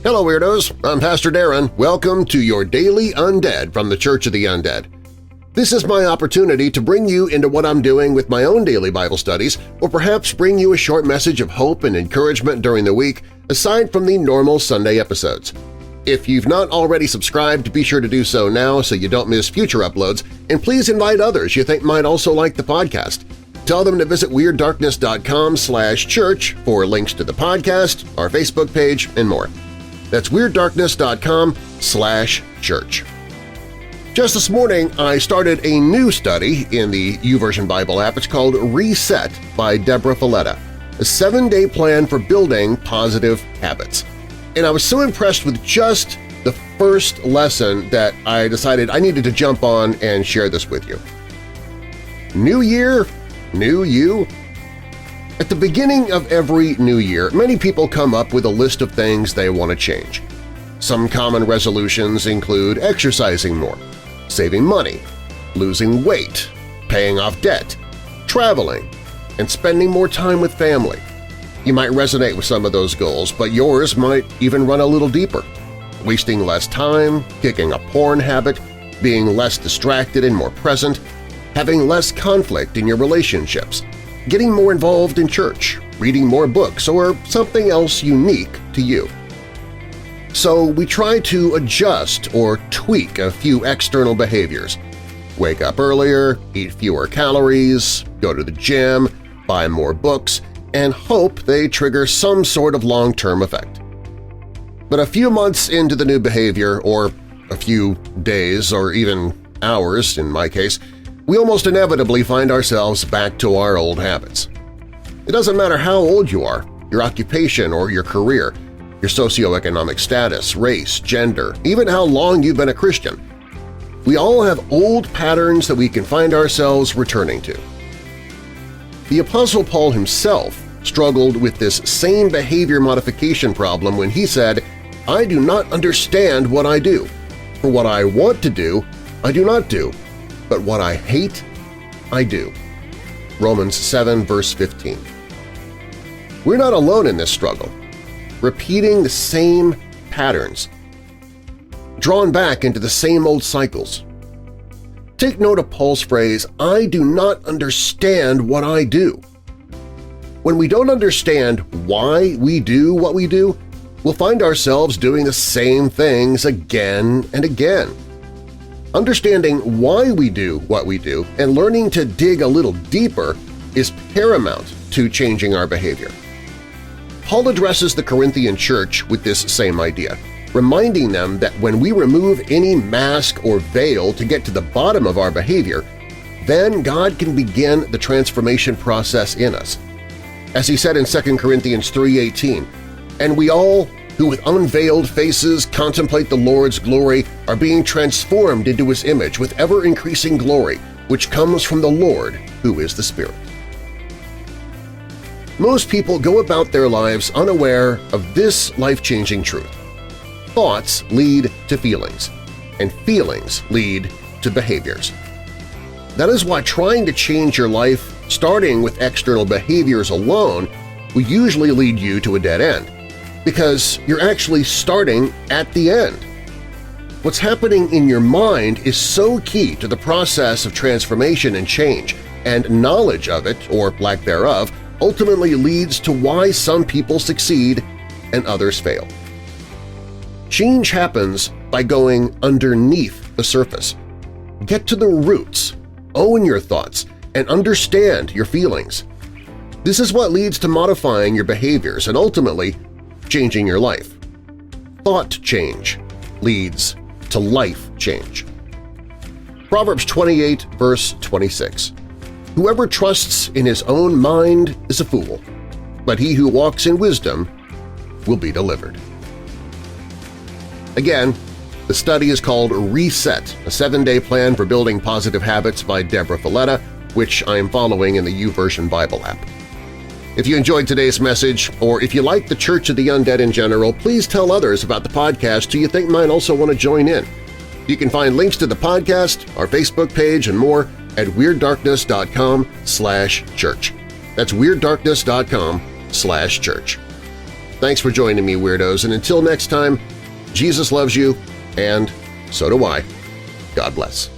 Hello Weirdos, I'm Pastor Darren. Welcome to your Daily Undead from the Church of the Undead. This is my opportunity to bring you into what I'm doing with my own daily Bible studies, or perhaps bring you a short message of hope and encouragement during the week aside from the normal Sunday episodes. If you've not already subscribed, be sure to do so now so you don't miss future uploads, and please invite others you think might also like the podcast. Tell them to visit WeirdDarkness.com/church for links to the podcast, our Facebook page, and more. That's WeirdDarkness.com/church. Just this morning, I started a new study in the YouVersion Bible app. It's called Reset by Deborah Valletta, a 7-day plan for building positive habits. And I was so impressed with just the first lesson that I decided I needed to jump on and share this with you. New year, new you? At the beginning of every new year, many people come up with a list of things they want to change. Some common resolutions include exercising more, saving money, losing weight, paying off debt, traveling, and spending more time with family. You might resonate with some of those goals, but yours might even run a little deeper. Wasting less time, kicking a porn habit, being less distracted and more present, having less conflict in your relationships, getting more involved in church, reading more books, or something else unique to you. So we try to adjust or tweak a few external behaviors. Wake up earlier, eat fewer calories, go to the gym, buy more books, and hope they trigger some sort of long-term effect. But a few months into the new behavior, or a few days or even hours in my case, we almost inevitably find ourselves back to our old habits. It doesn't matter how old you are, your occupation or your career, your socioeconomic status, race, gender, even how long you've been a Christian. We all have old patterns that we can find ourselves returning to. The Apostle Paul himself struggled with this same behavior modification problem when he said, "I do not understand what I do. For what I want to do, I do not do. But what I hate, I do." Romans 7, verse 15. We're not alone in this struggle, repeating the same patterns, drawn back into the same old cycles. Take note of Paul's phrase, "I do not understand what I do." When we don't understand why we do what we do, we'll find ourselves doing the same things again and again. Understanding why we do what we do and learning to dig a little deeper is paramount to changing our behavior. Paul addresses the Corinthian church with this same idea, reminding them that when we remove any mask or veil to get to the bottom of our behavior, then God can begin the transformation process in us. As he said in 2 Corinthians 3:18, "And we all who with unveiled faces contemplate the Lord's glory are being transformed into His image with ever-increasing glory, which comes from the Lord, who is the Spirit." Most people go about their lives unaware of this life-changing truth. Thoughts lead to feelings, and feelings lead to behaviors. That is why trying to change your life, starting with external behaviors alone, will usually lead you to a dead end, because you're actually starting at the end. What's happening in your mind is so key to the process of transformation and change, and knowledge of it, or lack thereof, ultimately leads to why some people succeed and others fail. Change happens by going underneath the surface. Get to the roots, own your thoughts, and understand your feelings. This is what leads to modifying your behaviors and ultimately changing your life. Thought change leads to life change. Proverbs 28, verse 26. "Whoever trusts in his own mind is a fool, but he who walks in wisdom will be delivered." Again, the study is called Reset, a 7-day plan for building positive habits by Deborah Valletta, which I am following in the YouVersion Bible app. If you enjoyed today's message, or if you like the Church of the Undead in general, please tell others about the podcast who you think might also want to join in. You can find links to the podcast, our Facebook page, and more at WeirdDarkness.com/church. That's WeirdDarkness.com/church. Thanks for joining me, Weirdos, and until next time, Jesus loves you, and so do I. God bless.